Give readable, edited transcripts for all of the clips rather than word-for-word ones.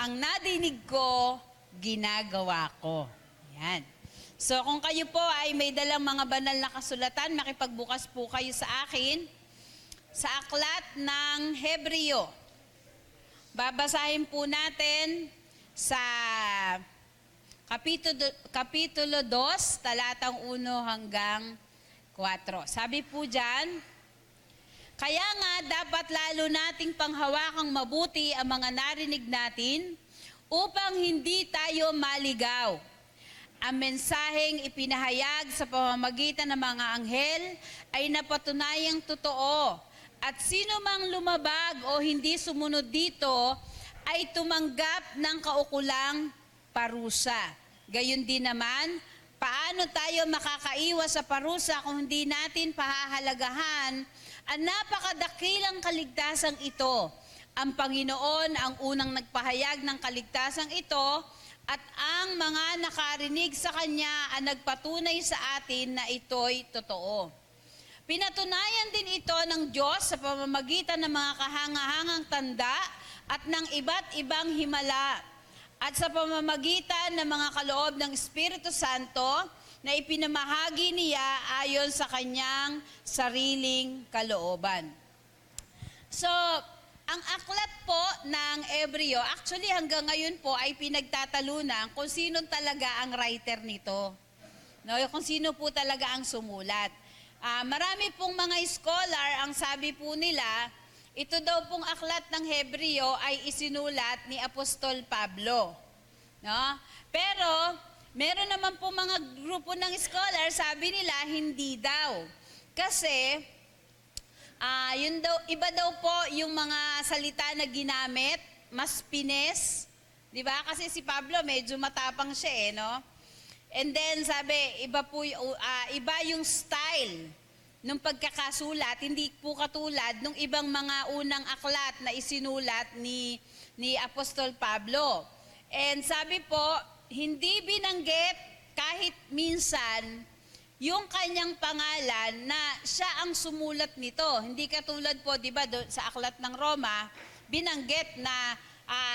ang nadinig ko, ginagawa ko. Yan. So kung kayo po ay may dalang mga banal na kasulatan, makipagbukas po kayo sa akin sa aklat ng Hebreo. Babasahin po natin sa Kapitulo 2, talatang 1 hanggang 4. Sabi po dyan, kaya nga dapat lalo nating panghawakang mabuti ang mga narinig natin upang hindi tayo maligaw. Ang mensaheng ipinahayag sa pamamagitan ng mga anghel ay napatunayang totoo. At sino mang lumabag o hindi sumunod dito ay tumanggap ng kaukulang parusa. Gayon din naman, paano tayo makakaiwas sa parusa kung hindi natin pahahalagahan ang napakadakilang kaligtasang ito? Ang Panginoon ang unang nagpahayag ng kaligtasang ito at ang mga nakarinig sa Kanya ang nagpatunay sa atin na ito'y totoo. Pinatunayan din ito ng Diyos sa pamamagitan ng mga kahangahangang tanda at ng iba't ibang himala at sa pamamagitan ng mga kaloob ng Espiritu Santo na ipinamahagi niya ayon sa Kanyang sariling kalooban. So, ang aklat po ng Hebreo, actually hanggang ngayon po ay pinagtatalunan kung sino talaga ang writer nito. No, kung sino po talaga ang sumulat. Marami pong mga scholar, ang sabi po nila, ito daw pong aklat ng Hebreo ay isinulat ni Apostol Pablo. No? Pero, meron naman po mga grupo ng scholar, sabi nila, hindi daw. Kasi, yun daw, iba daw po yung mga salita na ginamit, mas pines, di ba? Kasi si Pablo medyo matapang siya no? And then sabi, iba yung style ng pagkakasulat, hindi po katulad ng ibang mga unang aklat na isinulat ni Apostol Pablo. And sabi po, hindi binanggit kahit minsan yung kanyang pangalan na siya ang sumulat nito. Hindi katulad po, di ba, sa aklat ng Roma, binanggit na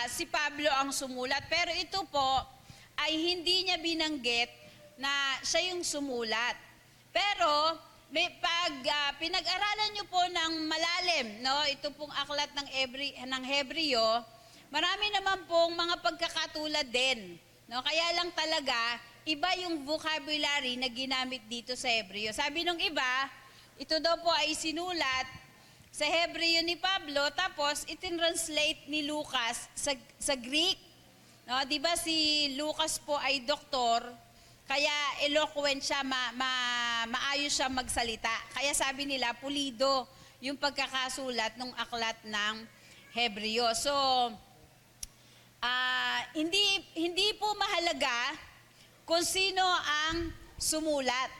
si Pablo ang sumulat. Pero ito po ay hindi niya binanggit na siya yung sumulat. Pero pag pinag-aralan niyo po ng malalim, no, ito pong aklat ng Hebreo, marami naman pong mga pagkakatulad din. No, kaya lang talaga, iba yung vocabulary na ginamit dito sa Hebreo. Sabi nung iba, ito daw po ay sinulat sa Hebreo ni Pablo, tapos itinranslate ni Lucas sa Greek. No, di ba si Lucas po ay doktor, kaya eloquent siya, maayos siya magsalita. Kaya sabi nila, pulido yung pagkakasulat ng aklat ng Hebreo. So, hindi po mahalaga kung sino ang sumulat,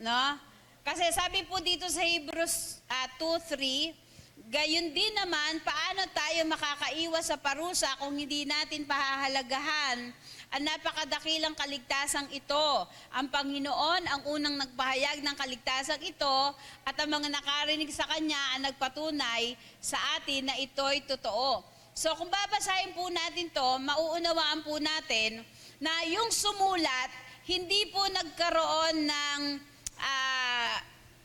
no? Kasi sabi po dito sa Hebrews 2:3, gayon din naman, paano tayo makakaiwas sa parusa kung hindi natin pahahalagahan ang napakadakilang kaligtasang ito? Ang Panginoon ang unang nagpahayag ng kaligtasang ito at ang mga nakarinig sa Kanya ang nagpatunay sa atin na ito'y totoo. So kung babasahin po natin to, mauunawaan po natin na yung sumulat, hindi po nagkaroon ng,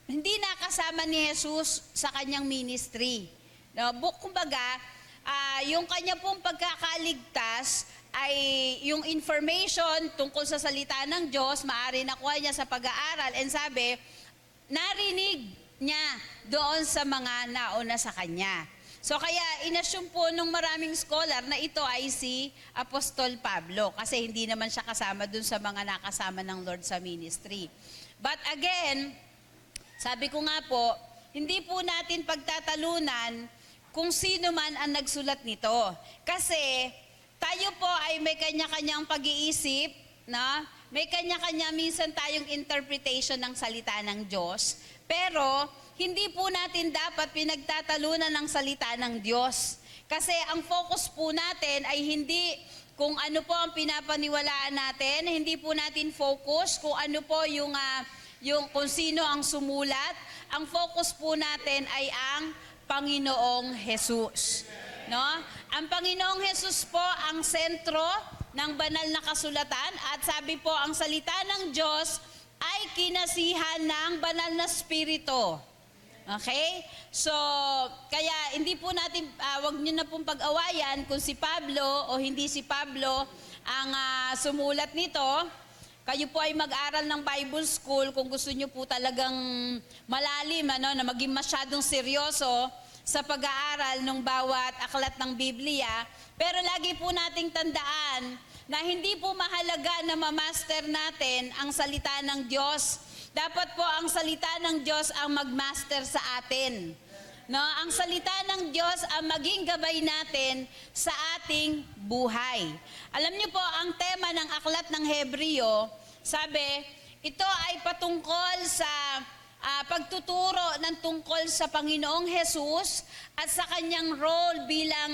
hindi nakasama ni Jesus sa kanyang ministry. No? Kumbaga, yung kanya pong pagkakaligtas ay yung information tungkol sa salita ng Diyos, maaari nakuha niya sa pag-aaral. And sabi, narinig niya doon sa mga nauna sa kanya. So kaya inassume po nung maraming scholar na ito ay si Apostol Pablo kasi hindi naman siya kasama dun sa mga nakasama ng Lord sa ministry. But again, sabi ko nga po, hindi po natin pagtatalunan kung sino man ang nagsulat nito. Kasi tayo po ay may kanya-kanyang pag-iisip, na may kanya-kanya minsan tayong interpretation ng salita ng Diyos. Pero hindi po natin dapat pinagtatalunan ng salita ng Diyos. Kasi ang focus po natin ay hindi kung ano po ang pinapaniwalaan natin, hindi po natin focus kung ano po yung kung sino ang sumulat. Ang focus po natin ay ang Panginoong Jesus. No? Ang Panginoong Hesus po ang sentro ng banal na kasulatan at sabi po ang salita ng Diyos ay kinasihan ng banal na spirito. Okay? So, kaya hindi po natin, wag nyo na pong pag-awayan kung si Pablo o hindi si Pablo ang sumulat nito. Kayo po ay mag-aral ng Bible School kung gusto nyo po talagang malalim, na maging masyadong seryoso sa pag-aaral ng bawat aklat ng Biblia. Pero lagi po nating tandaan na hindi po mahalaga na ma-master natin ang salita ng Diyos. Dapat po ang salita ng Diyos ang mag-master sa atin. No, ang salita ng Diyos ang maging gabay natin sa ating buhay. Alam niyo po, ang tema ng aklat ng Hebreo, sabi, ito ay patungkol sa pagtuturo ng tungkol sa Panginoong Hesus at sa kanyang role bilang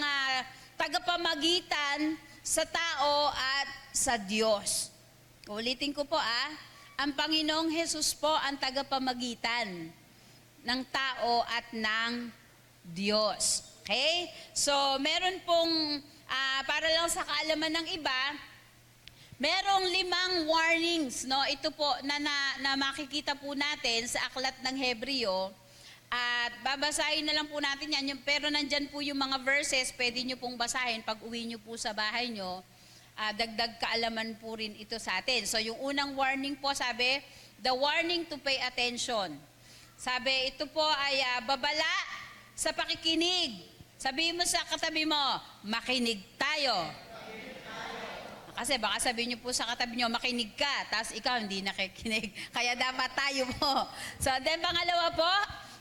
tagapamagitan sa tao at sa Diyos. Ulitin ko po ang Panginoong Hesus po ang tagapamagitan ng tao at ng Diyos. Okay? So, meron pong, para lang sa kaalaman ng iba, merong 5 warnings, no? Ito po na makikita po natin sa aklat ng Hebreo. At babasahin na lang po natin yan. Pero nandyan po yung mga verses, pwede nyo pong basahin pag uwi nyo po sa bahay nyo. Dagdag kaalaman po rin ito sa atin. So yung unang warning po, sabi, the warning to pay attention. Sabi, ito po ay babala sa pakikinig. Sabihin mo sa katabi mo, makinig tayo. Kasi baka sabihin niyo po sa katabi niyo, makinig ka, tapos ikaw hindi nakikinig. Kaya dapat tayo po. So then pangalawa po,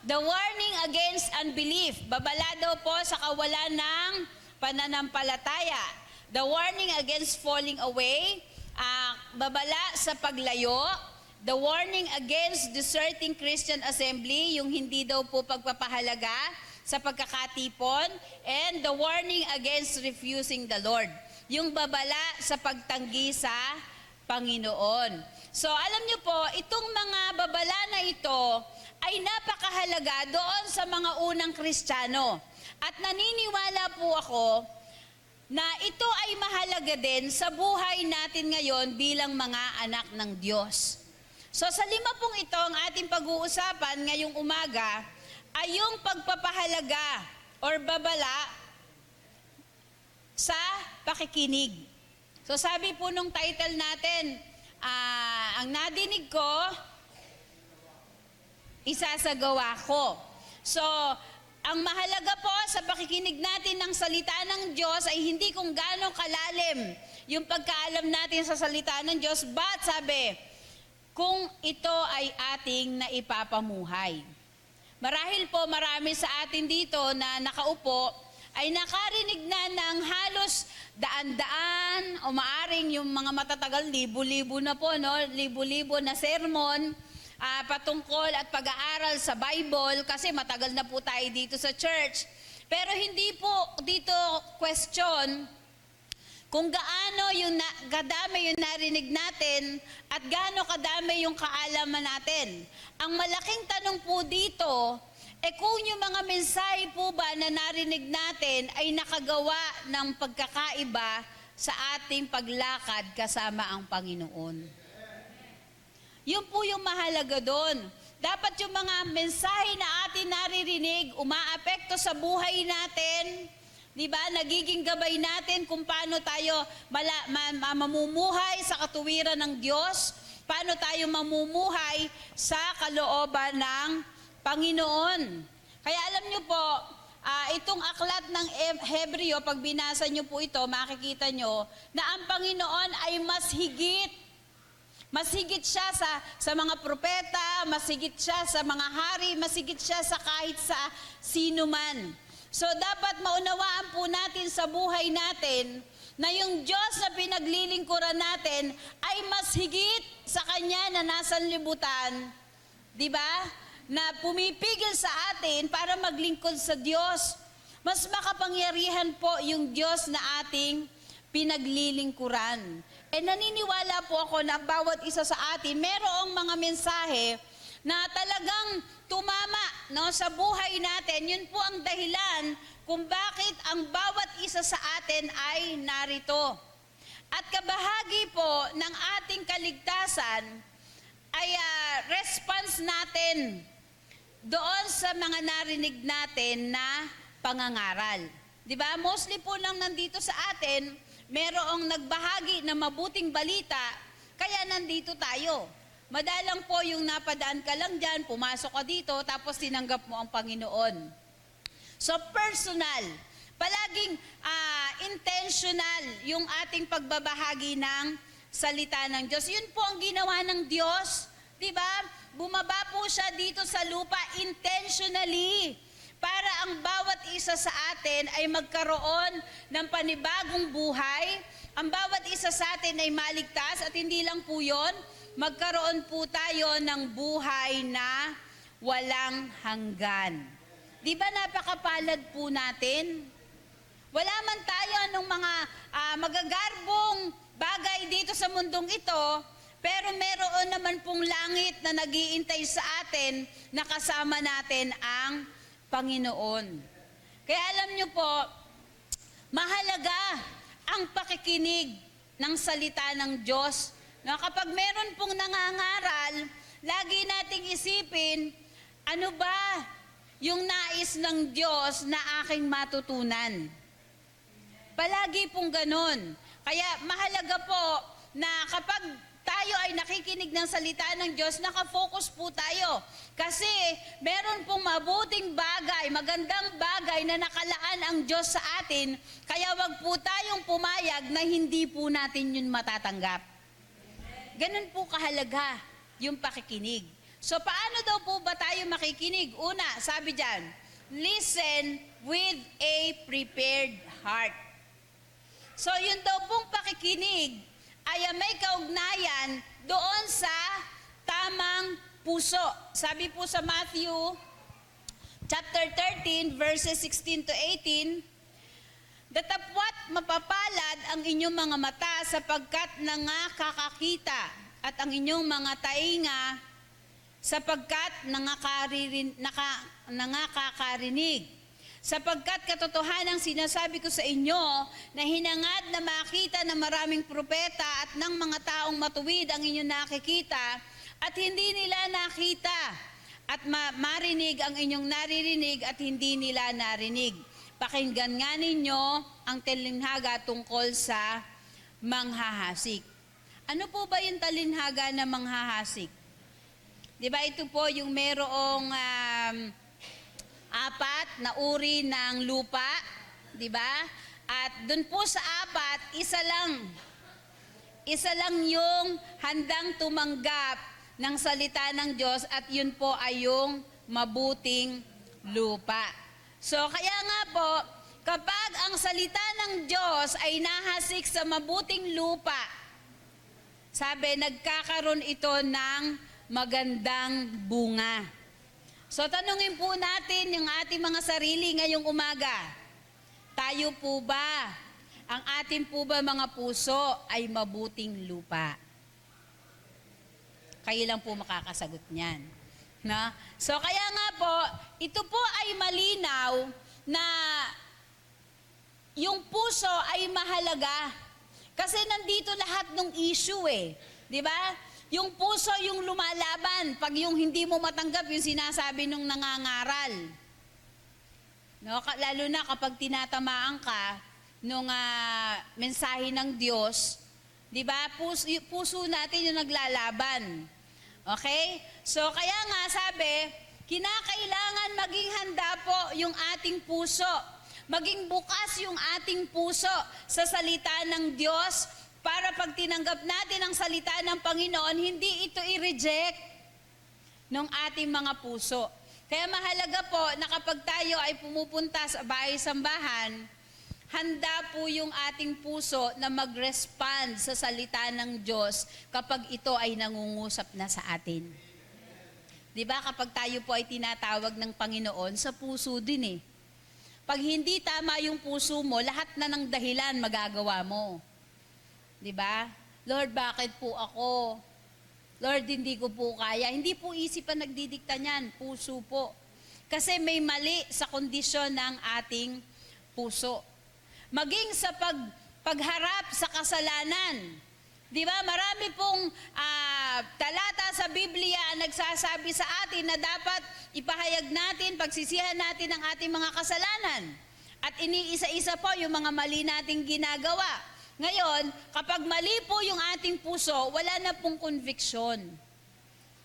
the warning against unbelief. Babala daw po sa kawalan ng pananampalataya. The warning against falling away. Babala sa paglayo. The warning against deserting Christian assembly, yung hindi daw po pagpapahalaga sa pagkakatipon. And the warning against refusing the Lord. Yung babala sa pagtanggi sa Panginoon. So alam niyo po, itong mga babala na ito ay napakahalaga doon sa mga unang Kristiyano. At naniniwala po ako na ito ay mahalaga din sa buhay natin ngayon bilang mga anak ng Diyos. So sa 5 pong ito, ang ating pag-uusapan ngayong umaga ay yung pagpapahalaga or babala sa pakikinig. So sabi po nung title natin, ang nadinig ko, isasagawa ko. So, ang mahalaga po sa pakikinig natin ng salita ng Diyos ay hindi kung gaano kalalim yung pagkaalam natin sa salita ng Diyos, but sabi, kung ito ay ating naipapamuhay. Marahil po marami sa atin dito na nakaupo ay nakarinig na ng halos daan-daan o maaring yung mga matatagal, libo-libo na po, no? Libo-libo na sermon patungkol at pag-aaral sa Bible kasi matagal na po tayo dito sa church. Pero hindi po dito question kung gaano yung kadami yung narinig natin at gaano kadami yung kaalaman natin. Ang malaking tanong po dito, kung yung mga mensahe po ba na narinig natin ay nakagawa ng pagkakaiba sa ating paglakad kasama ang Panginoon. Yun po yung mahalaga doon. Dapat yung mga mensahe na atin naririnig, umaapekto sa buhay natin, di ba? Nagiging gabay natin kung paano tayo mamumuhay sa katuwiran ng Diyos, paano tayo mamumuhay sa kalooban ng Panginoon. Kaya alam niyo po, itong aklat ng Hebreo, pag binasa niyo po ito, makikita niyo na ang Panginoon ay mas higit. Mas higit siya sa mga propeta, mas higit siya sa mga hari, mas higit siya sa kahit sa sino man. So dapat maunawaan po natin sa buhay natin na yung Diyos na pinaglilingkuran natin ay mas higit sa Kanya na nasa libutan, di ba? Na pumipigil sa atin para maglingkod sa Diyos. Mas makapangyarihan po yung Diyos na ating pinaglilingkuran. Naniniwala po ako na bawat isa sa atin, merong mga mensahe na talagang tumama, no, sa buhay natin. Yun po ang dahilan kung bakit ang bawat isa sa atin ay narito. At kabahagi po ng ating kaligtasan ay response natin doon sa mga narinig natin na pangangaral. Di ba? Mostly po lang nandito sa atin, merong nagbahagi na mabuting balita, kaya nandito tayo. Madalang po yung napadaan ka lang dyan, pumasok ka dito, tapos tinanggap mo ang Panginoon. So personal, palaging intentional yung ating pagbabahagi ng salita ng Diyos. Yun po ang ginawa ng Diyos. Diba? Bumaba po siya dito sa lupa intentionally para ang bawat isa sa atin ay magkaroon ng panibagong buhay. Ang bawat isa sa atin ay maligtas at hindi lang po yun, magkaroon po tayo ng buhay na walang hanggan. Di ba napakapalad po natin? Wala man tayo ng mga magagarbong bagay dito sa mundong ito, pero meron naman pong langit na nag-iintay sa atin na kasama natin ang Panginoon. Kaya alam niyo po, mahalaga ang pakikinig ng salita ng Diyos. Na kapag meron pong nangangaral, lagi nating isipin, ano ba yung nais ng Diyos na aking matutunan? Palagi pong ganon. Kaya mahalaga po na kapag tayo ay nakikinig ng salita ng Diyos, nakafocus po tayo. Kasi meron pong mabuting bagay, magandang bagay na nakalaan ang Diyos sa atin, kaya wag po tayong pumayag na hindi po natin yun matatanggap. Ganun po kahalaga yung pakikinig. So paano daw po ba tayo makikinig? Una, sabi dyan, listen with a prepared heart. So yun daw pong pakikinig ay may kaugnayan doon sa tamang puso. Sabi po sa Matthew chapter 13 verses 16 to 18, datapwat mapapalad ang inyong mga mata sapagkat nangakakakita at ang inyong mga tainga sapagkat nangakakarinig. Sapagkat katotohanang sinasabi ko sa inyo na hinangad na makita ng maraming propeta at ng mga taong matuwid ang inyong nakikita at hindi nila nakita at marinig ang inyong naririnig at hindi nila narinig. Pakinggan nga ninyo ang talinhaga tungkol sa manghahasik. Ano po ba yung talinhaga na manghahasik? Di ba ito po yung merong apat na uri ng lupa, di ba? At doon po sa apat, isa lang yung handang tumanggap ng salita ng Diyos at yun po ay yung mabuting lupa. So kaya nga po, kapag ang salita ng Diyos ay nahasik sa mabuting lupa, sabi, nagkakaroon ito ng magandang bunga. So tanungin po natin yung ating mga sarili ngayong umaga. Tayo po ba, ang ating po ba mga puso ay mabuting lupa? Kayo lang po makakasagot niyan. Na? So kaya nga po, ito po ay malinaw na yung puso ay mahalaga. Kasi nandito lahat ng issue eh. Di ba? Yung puso yung lumalaban. Pag yung hindi mo matanggap, yung sinasabi nung nangangaral. No? Lalo na kapag tinatamaan ka nung mensahe ng Diyos, di ba? Puso natin yung naglalaban. Okay? So kaya nga sabi, kinakailangan maging handa po yung ating puso. Maging bukas yung ating puso sa salita ng Diyos para pag tinanggap natin ang salita ng Panginoon, hindi ito i-reject ng ating mga puso. Kaya mahalaga po na kapag tayo ay pumupunta sa bahay-sambahan, handa po yung ating puso na mag-respond sa salita ng Diyos kapag ito ay nangungusap na sa atin. Di ba kapag tayo po ay tinatawag ng Panginoon, sa puso din eh. Pag hindi tama yung puso mo, lahat na ng dahilan magagawa mo. Di ba? Lord, bakit po ako? Lord, hindi ko po kaya. Hindi po isip ang nagdidikta niyan, puso po. Kasi may mali sa kondisyon ng ating puso. Maging sa pagharap sa kasalanan. Di ba? Marami pong talata sa Biblia ang nagsasabi sa atin na dapat ipahayag natin, pagsisihan natin ang ating mga kasalanan. At iniisa-isa po yung mga mali nating ginagawa. Ngayon, kapag mali po yung ating puso, wala na pong conviction.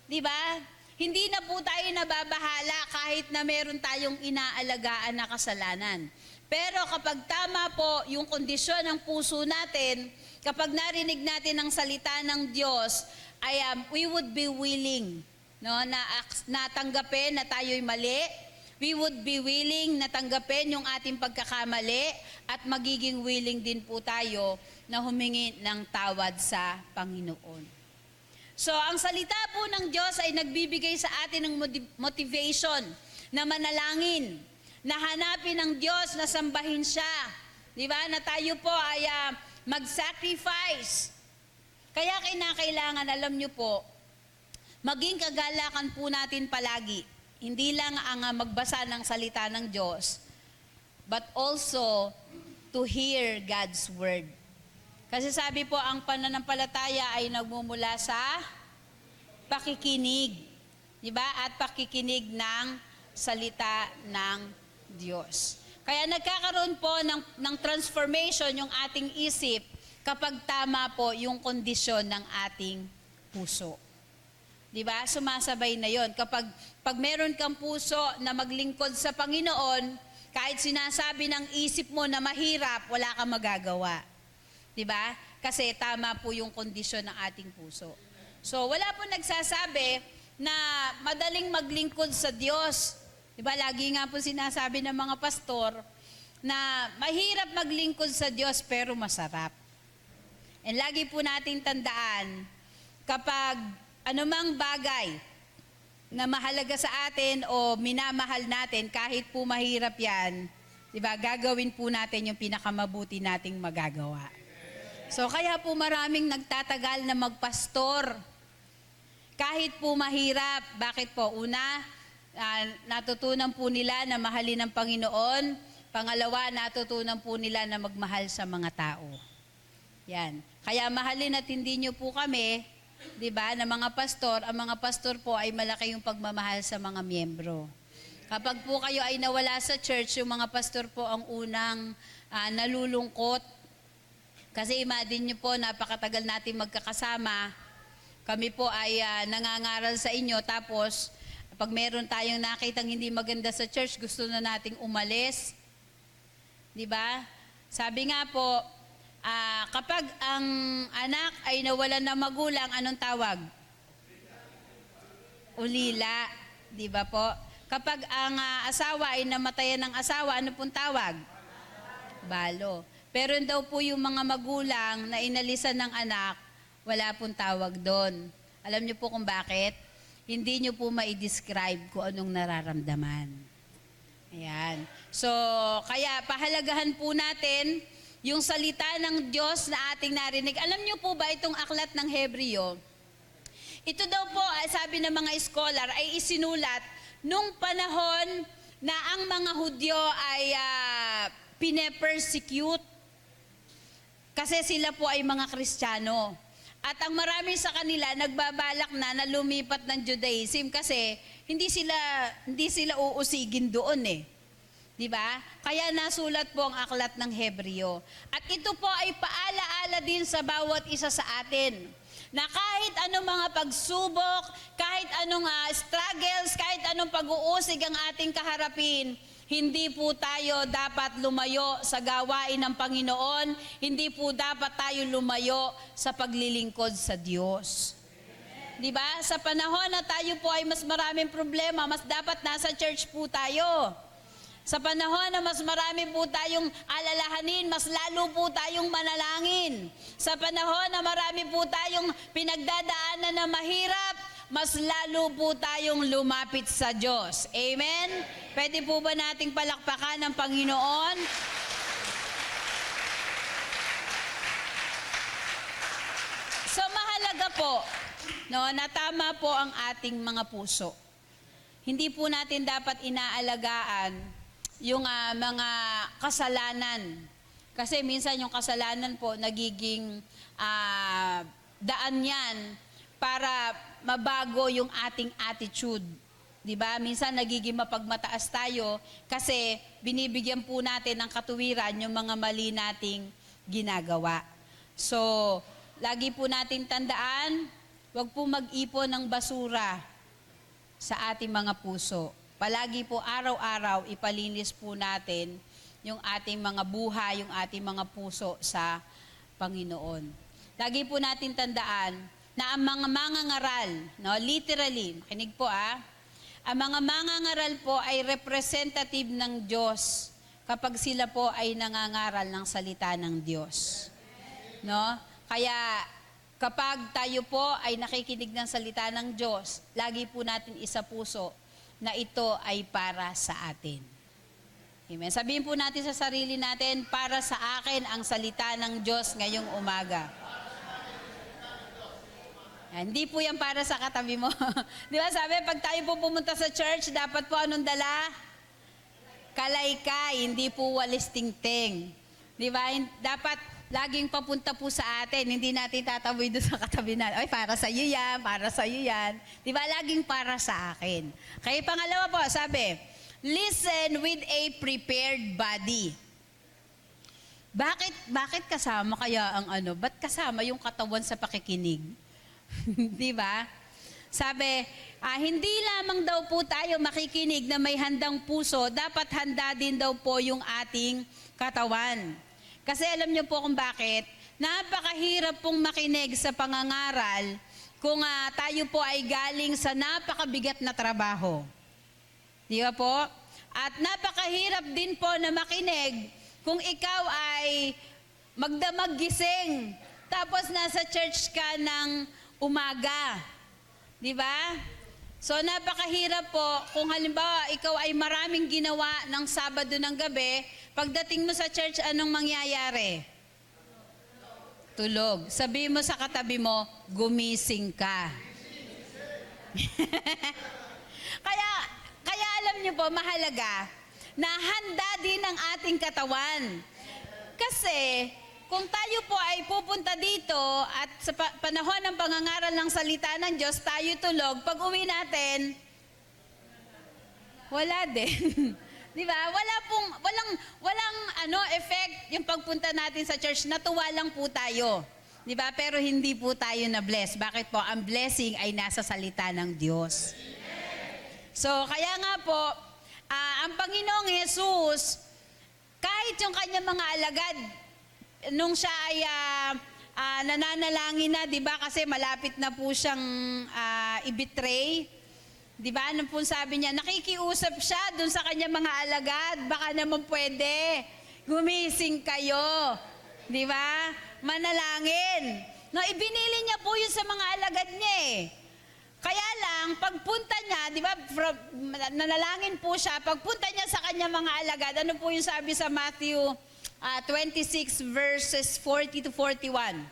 Di ba? Hindi na po tayo nababahala kahit na meron tayong inaalagaan na kasalanan. Pero kapag tama po yung kondisyon ng puso natin, kapag narinig natin ang salita ng Diyos, we would be willing, no, na tanggapin na tayo'y mali. We would be willing na tanggapin yung ating pagkakamali at magiging willing din po tayo na humingi ng tawad sa Panginoon. So, ang salita po ng Diyos ay nagbibigay sa atin ng motivation na manalangin, na hanapin ng Diyos, na sambahin siya. Di ba? Na tayo po ay mag-sacrifice. Kaya kinakailangan, alam nyo po, maging kagalakan po natin palagi. Hindi lang ang magbasa ng salita ng Diyos, but also to hear God's word. Kasi sabi po, ang pananampalataya ay nagmumula sa pakikinig. Di ba? At pakikinig ng salita ng Diyos. Kaya nagkakaroon po ng transformation yung ating isip kapag tama po yung kondisyon ng ating puso. Diba? Sumasabay na yon. Kapag meron kang puso na maglingkod sa Panginoon, kahit sinasabi ng isip mo na mahirap, wala kang magagawa. Diba? Kasi tama po yung kondisyon ng ating puso. So wala po nagsasabi na madaling maglingkod sa Diyos. Diba, lagi nga po sinasabi ng mga pastor na mahirap maglingkod sa Diyos pero masarap. And lagi po nating tandaan, kapag anumang bagay na mahalaga sa atin o minamahal natin, kahit po mahirap yan, diba, gagawin po natin yung pinakamabuti nating magagawa. So kaya po maraming nagtatagal na magpastor. Kahit po mahirap, bakit po? Una, natutunan po nila na mahalin ng Panginoon. Pangalawa, natutunan po nila na magmahal sa mga tao. Yan. Kaya mahalin at hindi nyo po kami, di ba, na mga pastor. Ang mga pastor po ay malaki yung pagmamahal sa mga miyembro. Kapag po kayo ay nawala sa church, yung mga pastor po ang unang nalulungkot. Kasi imagine nyo po, napakatagal natin magkakasama. Kami po ay nangangaral sa inyo, tapos pag meron tayong nakitang hindi maganda sa church, gusto na nating umalis. Di ba? Sabi nga po, kapag ang anak ay nawalan ng magulang, anong tawag? Ulila. Di ba po? Kapag ang asawa ay namatayan ng asawa, ano pong tawag? Balo. Pero daw po yung mga magulang na inalisan ng anak, wala pong tawag doon. Alam niyo po kung bakit? Hindi nyo po ma-describe kung anong nararamdaman. Ayan. So, kaya pahalagahan po natin yung salita ng Diyos na ating narinig. Alam nyo po ba itong aklat ng Hebreo? Ito daw po, sabi ng mga scholar, ay isinulat nung panahon na ang mga Hudyo ay pine-persecute kasi sila po ay mga Kristiyano. At ang marami sa kanila nagbabalak na lumipat ng Judaism kasi hindi sila uusigin doon eh. 'Di ba? Kaya nasulat po ang aklat ng Hebreo. At ito po ay paalaala din sa bawat isa sa atin na kahit anong mga pagsubok, kahit anong struggles, kahit anong pag-uusig ang ating kaharapin, hindi po tayo dapat lumayo sa gawain ng Panginoon. Hindi po dapat tayo lumayo sa paglilingkod sa Diyos. Di ba? Sa panahon na tayo po ay mas maraming problema, mas dapat nasa church po tayo. Sa panahon na mas marami po tayong alalahanin, mas lalo po tayong manalangin. Sa panahon na marami po tayong pinagdadaanan na mahirap, mas lalo po tayong lumapit sa Diyos. Amen? Pwede po ba nating palakpakan ng Panginoon? So mahalaga po, no, na tama po ang ating mga puso. Hindi po natin dapat inaalagaan yung mga kasalanan. Kasi minsan yung kasalanan po nagiging daan yan para mabago yung ating attitude. 'Di ba? Minsan nagiging mapagmataas tayo kasi binibigyan po natin ng katuwiran yung mga mali nating ginagawa. So, lagi po natin tandaan, wag po mag-ipon ng basura sa ating mga puso. Palagi po araw-araw ipalinis po natin yung ating mga buhay, yung ating mga puso sa Panginoon. Lagi po natin tandaan na ang mga mangangaral, no, literally, makinig po ang mga mangangaral po ay representative ng Diyos kapag sila po ay nangangaral ng salita ng Diyos. No? Kaya kapag tayo po ay nakikinig ng salita ng Diyos, lagi po natin isa puso na ito ay para sa atin. Amen. Sabihin po natin sa sarili natin, para sa akin ang salita ng Diyos ngayong umaga. Hindi po yan para sa katabi mo. Di ba sabi, pag tayo po pumunta sa church, dapat po anong dala? Kalaykay, hindi po walis tingting. Di ba? Dapat laging papunta po sa atin, hindi natin tataboy doon sa katabi natin. Ay, para sa iyo yan, para sa iyo yan. Di ba? Laging para sa akin. Kaya pangalawa po, sabi, listen with a prepared body. Bakit kasama kaya ang ano? Ba't kasama yung katawan sa pakikinig? Di ba? Sabi, hindi lamang daw po tayo makikinig na may handang puso, dapat handa din daw po yung ating katawan. Kasi alam niyo po kung bakit, napakahirap pong makinig sa pangangaral kung tayo po ay galing sa napakabigat na trabaho. Di ba po? At napakahirap din po na makinig kung ikaw ay magdamag gising, tapos nasa church ka ng umaga. Di ba? So napakahirap po kung halimbawa ikaw ay maraming ginawa ng Sabado ng gabi, pagdating mo sa church, anong mangyayari? Tulog. Sabihin mo sa katabi mo, gumising ka. Kaya alam niyo po, mahalaga na handa din ang ating katawan. Kasi kung tayo po ay pupunta dito at sa panahon ng pangangaral ng salita ng Diyos, tayo tulog, pag uwi natin, wala din. Di ba? Walang effect yung pagpunta natin sa church. Natuwa lang po tayo. Di ba? Pero hindi po tayo na-bless. Bakit po? Ang blessing ay nasa salita ng Diyos. So, kaya nga po, ang Panginoong Jesus, kahit yung kanyang mga alagad, nung siya ay nananalangin na, di ba? Kasi malapit na po siyang i-betray. Di ba? Ano po sabi niya? Nakikiusap siya dun sa kanyang mga alagad. Baka naman pwede. Gumising kayo. Di ba? Manalangin. No, ibinili niya po yun sa mga alagad niya eh. Kaya lang, pagpunta niya, di ba, nanalangin po siya, pagpunta niya sa kanyang mga alagad, ano po yung sabi sa Matthew 26 verses 40 to 41.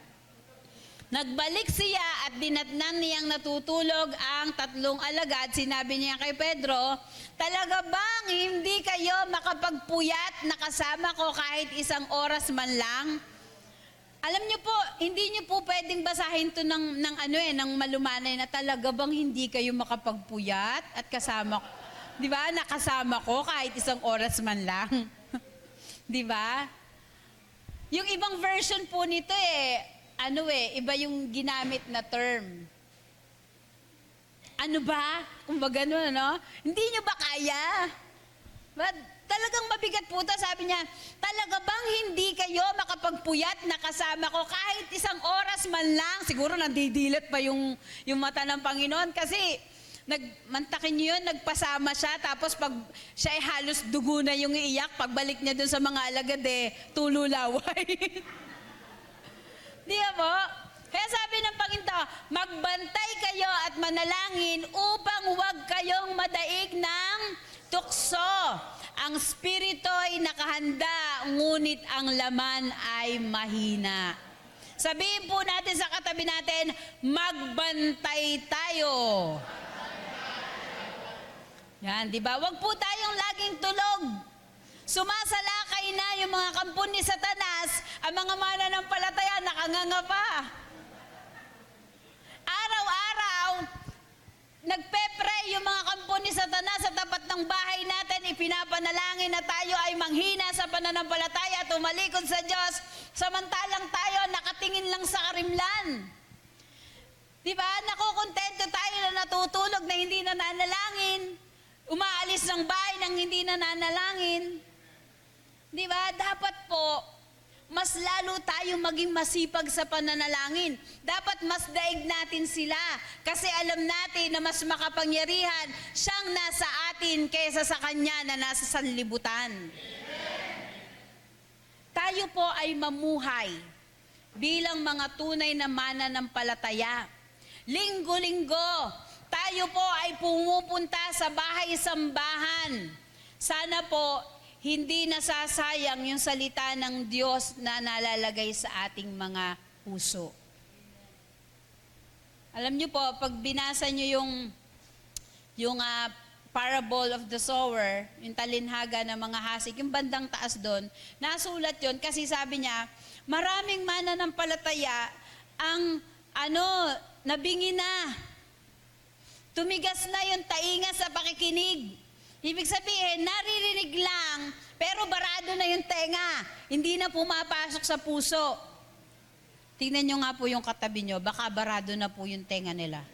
Nagbalik siya at dinatnan niyang natutulog ang tatlong alagad. Sinabi niya kay Pedro, talaga bang hindi kayo makapagpuyat na kasama ko kahit isang oras man lang? Alam niyo po, hindi niyo po pwedeng basahin to ng malumanay na talaga bang hindi kayo makapagpuyat at kasama ko. Di ba? Nakasama ko kahit isang oras man lang. Di ba? Yung ibang version po nito iba yung ginamit na term. Ano ba? Kung ba gano'n, no? Hindi nyo ba kaya? But talagang mabigat po ito. Sabi niya, talaga bang hindi kayo makapagpuyat na kasama ko kahit isang oras man lang? Siguro nandidilat pa yung mata ng Panginoon kasi mantakin niyo yun, nagpasama siya, tapos pag siya ay halos dugo na yung iiyak, pagbalik niya dun sa mga alagad, tululaway. Di ba po? Kaya sabi ng Panginoon, magbantay kayo at manalangin upang huwag kayong madaig ng tukso. Ang spirito ay nakahanda, ngunit ang laman ay mahina. Sabihin po natin sa katabi natin, magbantay tayo. Yan, di ba? Huwag po tayong laging tulog. Sumasalakay na yung mga kampon ni Satanas, ang mga mananampalataya nakanganga pa. Araw-araw, nagpe-pray yung mga kampon ni Satanas sa tapat ng bahay natin, ipinapanalangin na tayo ay manghina sa pananampalataya at umalikod sa Diyos, samantalang tayo nakatingin lang sa karimlan. Diba? Nakukontento tayo na natutulog na hindi nananalangin, umaalis ng bahay nang hindi nananalangin. Diba? Dapat po, mas lalo tayo maging masipag sa pananalangin. Dapat mas daig natin sila kasi alam natin na mas makapangyarihan siyang nasa atin kaysa sa kanya na nasa sanlibutan. Tayo po ay mamuhay bilang mga tunay na mananampalataya. Linggo-linggo, tayo po ay pumupunta sa bahay-sambahan. Sana po, hindi nasasayang yung salita ng Diyos na nalalagay sa ating mga puso. Alam niyo po, pag binasa niyo yung parable of the sower, yung talinhaga ng mga hasik, yung bandang taas doon, nasulat yon kasi sabi niya, maraming mananampalataya ang nabingi na. Tumigas na yung tainga sa pakikinig. Ibig sabihin, naririnig lang, pero barado na yung tenga. Hindi na pumapasok sa puso. Tingnan nyo nga po yung katabi nyo, baka barado na po yung tenga nila.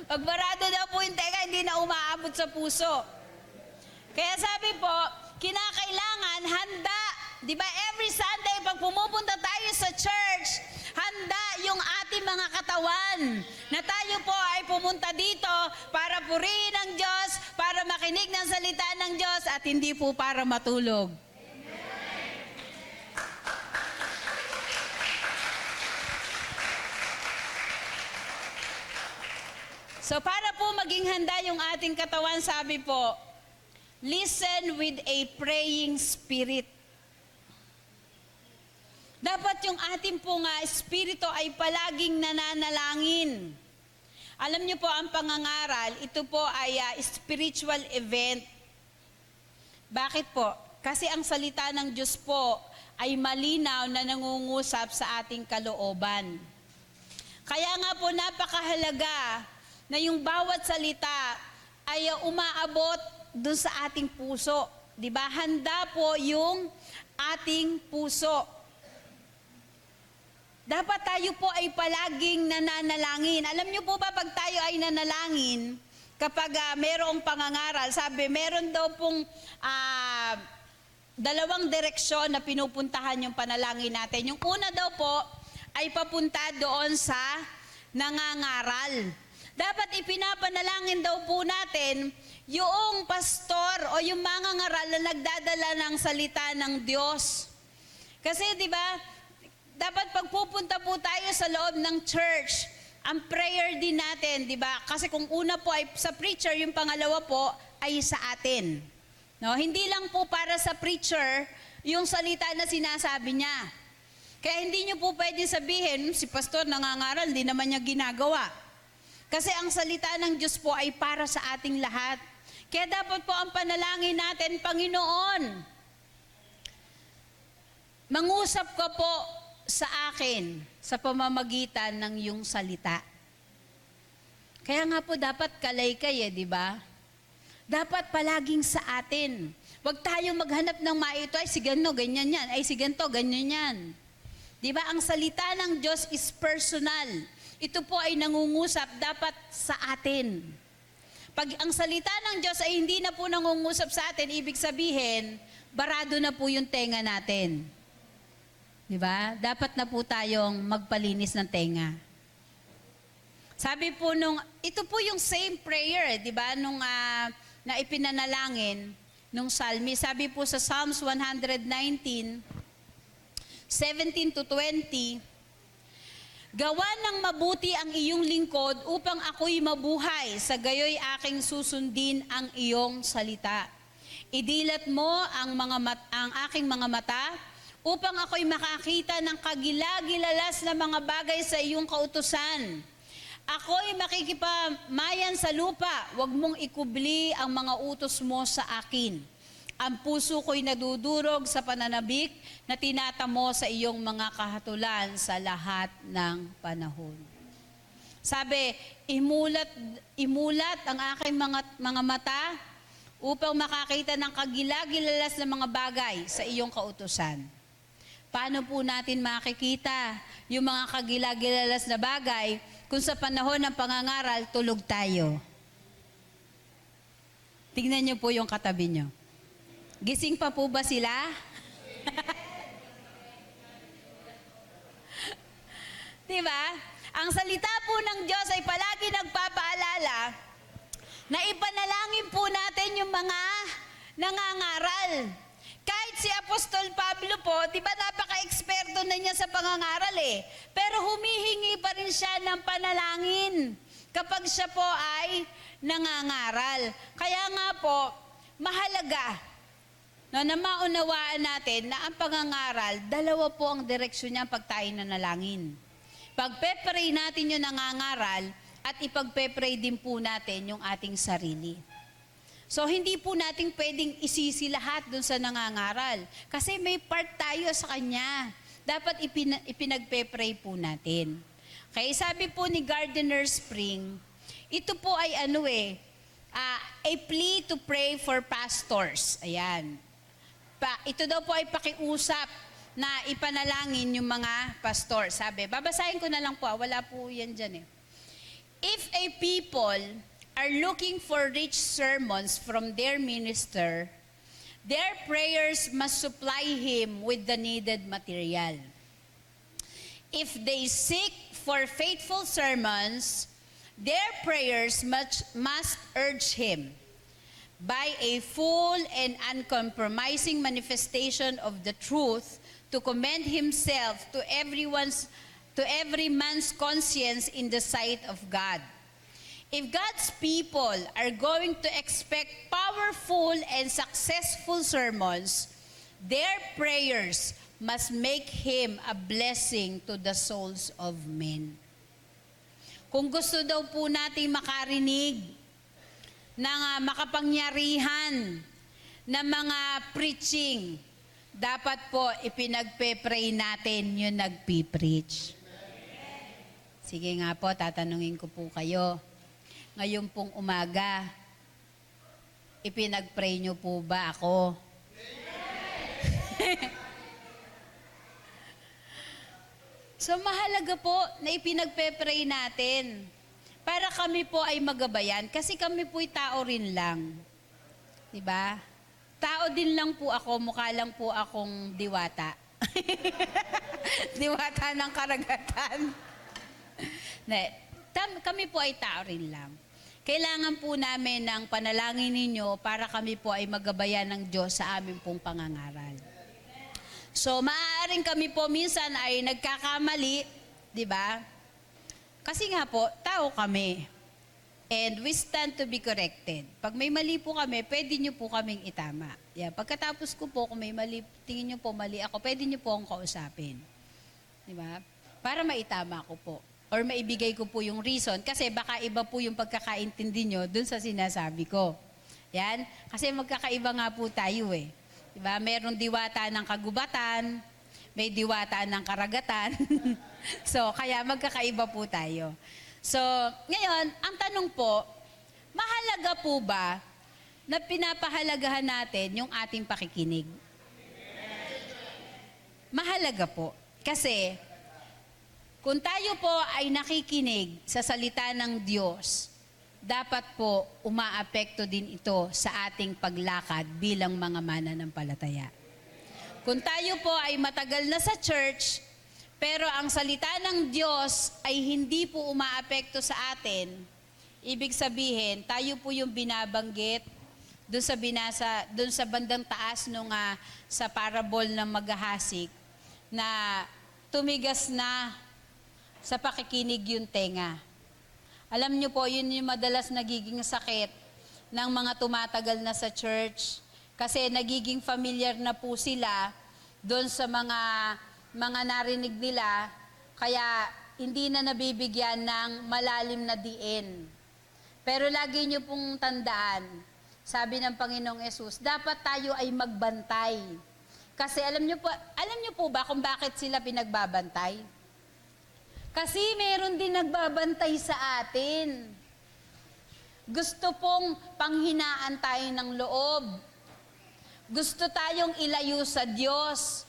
Pag barado na po yung tenga, hindi na umaabot sa puso. Kaya sabi po, kinakailangan handa. Di ba every Sunday, pag pumupunta tayo sa church, handa yung ating mga katawan na tayo po ay pumunta dito para purihin ang Diyos, para makinig ng salita ng Diyos at hindi po para matulog. So para po maging handa yung ating katawan, sabi po, listen with a praying spirit. Dapat yung ating pong espiritu ay palaging nananalangin. Alam niyo po, ang pangangaral, ito po ay spiritual event. Bakit po? Kasi ang salita ng Diyos po ay malinaw na nangungusap sa ating kalooban. Kaya nga po napakahalaga na yung bawat salita ay umaabot dun sa ating puso. Diba? Handa po yung ating puso. Dapat tayo po ay palaging nananalangin. Alam niyo po ba pag tayo ay nanalangin, kapag merong pangangaral, sabi, meron daw pong dalawang direksyon na pinupuntahan yung panalangin natin. Yung una daw po ay papunta doon sa nangangaral. Dapat ipinapanalangin daw po natin yung pastor o yung mangangaral na nagdadala ng salita ng Diyos. Kasi di ba, dapat pagpupunta po tayo sa loob ng church, ang prayer din natin, di ba? Kasi kung una po ay sa preacher, yung pangalawa po ay sa atin. No? Hindi lang po para sa preacher yung salita na sinasabi niya. Kaya hindi niyo po pwede sabihin, si pastor nangangaral, hindi naman niya ginagawa. Kasi ang salita ng Diyos po ay para sa ating lahat. Kaya dapat po ang panalangin natin, Panginoon, mangusap ka po sa akin sa pamamagitan ng iyong salita. Kaya nga po dapat kalaykay di ba? Dapat palaging sa atin. Huwag tayong maghanap ng maito, ay si ganito, ganyan yan, ay si ganito, ganyan yan. Di ba? Ang salita ng Diyos is personal. Ito po ay nangungusap dapat sa atin. Pag ang salita ng Diyos ay hindi na po nangungusap sa atin, ibig sabihin, barado na po yung tenga natin. Diba? Dapat na po tayong magpalinis ng tenga. Sabi po ito po yung same prayer, diba? Na ipinanalangin nung salmi. Sabi po sa Psalms 119, 17 to 20, gawa ng mabuti ang iyong lingkod upang ako'y mabuhay, sa gayoy aking susundin ang iyong salita. Idilat mo ang aking mga mata, upang ako'y makakita ng kagilagilalas na mga bagay sa iyong kautusan. Ako'y makikipamayan sa lupa, huwag mong ikubli ang mga utos mo sa akin. Ang puso ko'y nadudurog sa pananabik na tinatamo sa iyong mga kahatulan sa lahat ng panahon. Sabi, imulat ang aking mga mata upang makakita ng kagilagilalas na mga bagay sa iyong kautusan. Paano po natin makikita yung mga kagilagilalas na bagay kung sa panahon ng pangangaral, tulog tayo? Tingnan niyo po yung katabi niyo. Gising pa po ba sila? Diba? Ang salita po ng Diyos ay palagi nagpapaalala na ipanalangin po natin yung mga nangangaral. Kahit si Apostol Pablo po, di ba napaka-eksperto na niya sa pangangaral eh. Pero humihingi pa rin siya ng panalangin kapag siya po ay nangangaral. Kaya nga po, mahalaga na maunawaan natin na ang pangangaral, dalawa po ang direksyon niya pag tayo nanalangin. Pagpe-pray natin yung nangangaral at ipagpe-pray din po natin yung ating sarili. So, hindi po natin pwedeng isisi lahat dun sa nangangaral. Kasi may part tayo sa kanya. Dapat ipinagpe-pray po natin. Kaya sabi po ni Gardiner Spring, ito po ay a plea to pray for pastors. Ayan. Ito daw po ay pakiusap na ipanalangin yung mga pastor. Sabi, babasahin ko na lang po. Wala po yan dyan eh. If a people are looking for rich sermons from their minister, their prayers must supply him with the needed material. If they seek for faithful sermons, their prayers must urge him by a full and uncompromising manifestation of the truth to commend himself to every man's conscience in the sight of God. If God's people are going to expect powerful and successful sermons, their prayers must make him a blessing to the souls of men. Kung gusto daw po natin makarinig ng makapangyarihan na mga preaching, dapat po ipinagpe-pray natin yung nagpipreach. Sige nga po, tatanungin ko po kayo. Ngayon pong umaga, ipinag-pray nyo po ba ako? So mahalaga po na ipinagpe-pray natin para kami po ay magabayan kasi kami po'y tao rin lang. Diba? Tao din lang po ako, mukha lang po akong diwata. Diwata ng karagatan. Kami po ay tao rin lang. Kailangan po namin ng panalangin ninyo para kami po ay magabayan ng Diyos sa aming pong pangangaral. So, maaaring kami po minsan ay nagkakamali, di ba? Kasi nga po, tao kami. And we stand to be corrected. Pag may mali po kami, pwede nyo po kaming itama. Yeah, pagkatapos ko po, kung may mali, tingin nyo po mali ako, pwede nyo po akong kausapin. Di ba? Para maitama ko po. Or maibigay ko po yung reason. Kasi baka iba po yung pagkakaintindi nyo dun sa sinasabi ko. Yan. Kasi magkakaiba nga po tayo eh. Diba? Merong diwata ng kagubatan, may diwata ng karagatan. So, kaya magkakaiba po tayo. So, ngayon, ang tanong po, mahalaga po ba na pinapahalagahan natin yung ating pakikinig? Mahalaga po. Kasi, kung tayo po ay nakikinig sa salita ng Diyos, dapat po umaapekto din ito sa ating paglakad bilang mga mananampalataya. Kung tayo po ay matagal na sa church, pero ang salita ng Diyos ay hindi po umaapekto sa atin, ibig sabihin, tayo po yung binabanggit doon sa bandang taas nung sa parable ng maghahasik na tumigas na sa pakikinig yung tenga. Alam niyo po, yun yung madalas nagiging sakit ng mga tumatagal na sa church kasi nagiging familiar na po sila doon sa mga narinig nila, kaya hindi na nabibigyan ng malalim na diin. Pero lagi niyo pong tandaan, sabi ng Panginoong Yesus, dapat tayo ay magbantay. Kasi alam niyo po ba kung bakit sila pinagbabantay? Kasi meron din nagbabantay sa atin. Gusto pong panghinaan tayo ng loob. Gusto tayong ilayo sa Diyos.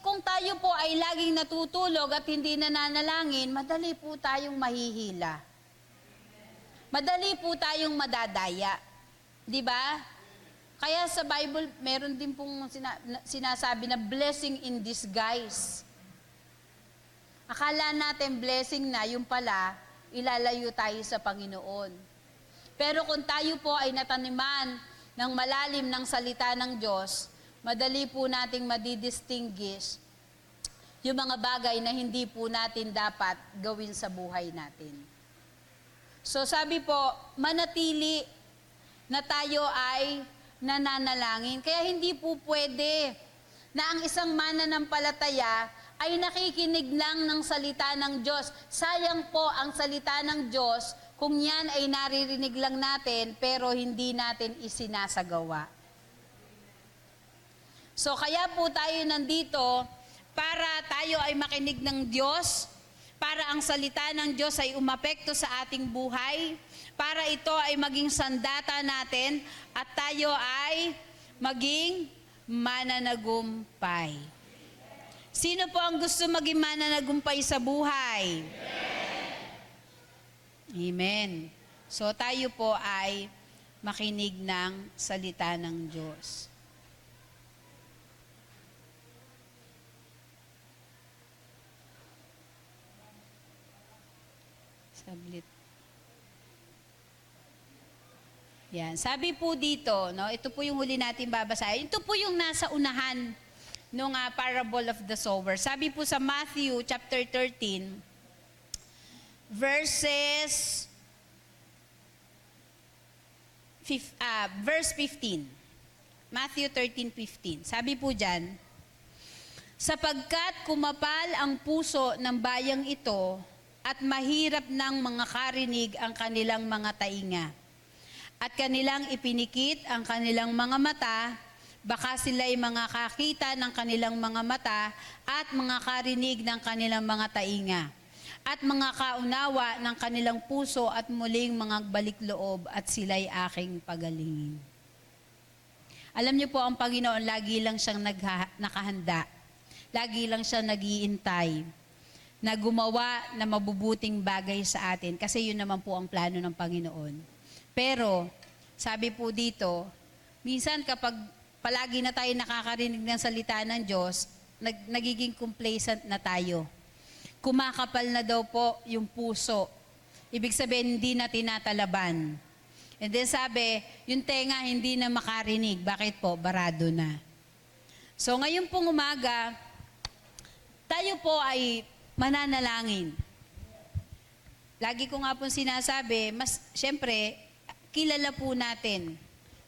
Kung tayo po ay laging natutulog at hindi nananalangin, madali po tayong mahihila. Madali po tayong madadaya. Di ba? Kaya sa Bible, meron din pong sinasabi na blessing in disguise. Akala natin blessing na, yung pala, ilalayo tayo sa Panginoon. Pero kung tayo po ay nataniman ng malalim ng salita ng Diyos, madali po nating madidistinguish yung mga bagay na hindi po natin dapat gawin sa buhay natin. So sabi po, manatili na tayo ay nananalangin. Kaya hindi po pwede na ang isang mananampalataya ay nakikinig lang ng salita ng Diyos. Sayang po ang salita ng Diyos kung yan ay naririnig lang natin pero hindi natin isinasagawa. So kaya po tayo nandito para tayo ay makinig ng Diyos, para ang salita ng Diyos ay umapekto sa ating buhay, para ito ay maging sandata natin at tayo ay maging mananagumpay. Sino po ang gusto maging mananagumpay sa buhay? Amen. So tayo po ay makinig ng salita ng Diyos. Sablit. Yan. Sabi po dito, no, ito po yung huli natin babasahin. Ito po yung nasa unahan nung parable of the sower. Sabi po sa Matthew chapter 13, verse 15. Matthew 13:15. Sabi po diyan, sapagkat kumapal ang puso ng bayang ito at mahirap ng mga karinig ang kanilang mga tainga. At kanilang ipinikit ang kanilang mga mata, baka sila'y mga kakita ng kanilang mga mata at mga karinig ng kanilang mga tainga. At mga kaunawa ng kanilang puso at muling mga balik loob at sila'y aking pagalingin. Alam niyo po, ang Panginoon lagi lang siyang nakahanda. Lagi lang siyang nag-iintay na gumawa na mabubuting bagay sa atin kasi yun naman po ang plano ng Panginoon. Pero, sabi po dito, minsan kapag palagi na tayo nakakarinig ng salita ng Diyos, nagiging complacent na tayo. Kumakapal na daw po yung puso. Ibig sabihin, hindi na tinatalaban. And then sabi, yung tenga hindi na makarinig. Bakit po? Barado na. So ngayon pong umaga, tayo po ay mananalangin. Lagi ko nga pong sinasabi, syempre, kilala po natin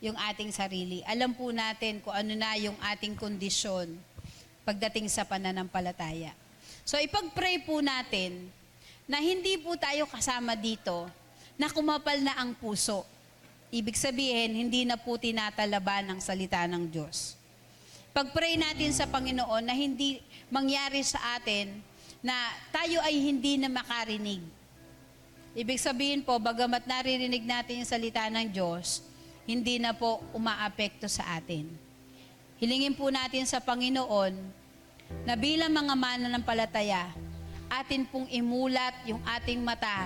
yung ating sarili. Alam po natin kung ano na yung ating kondisyon pagdating sa pananampalataya. So ipag-pray po natin na hindi po tayo kasama dito na kumapal na ang puso. Ibig sabihin, hindi na po tinatalaban ang salita ng Diyos. Pag-pray natin sa Panginoon na hindi mangyari sa atin na tayo ay hindi na makarinig. Ibig sabihin po, bagamat naririnig natin yung salita ng Diyos, hindi na po umaapekto sa atin. Hilingin po natin sa Panginoon na bilang mga mananampalataya, atin pong imulat yung ating mata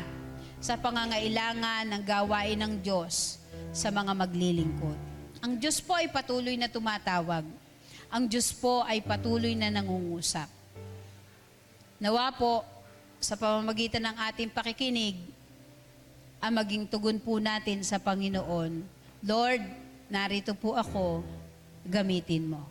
sa pangangailangan ng gawain ng Diyos sa mga maglilingkod. Ang Diyos po ay patuloy na tumatawag. Ang Diyos po ay patuloy na nangungusap. Nawa po, sa pamamagitan ng ating pakikinig, ang maging tugon po natin sa Panginoon, Lord, narito po ako, gamitin mo.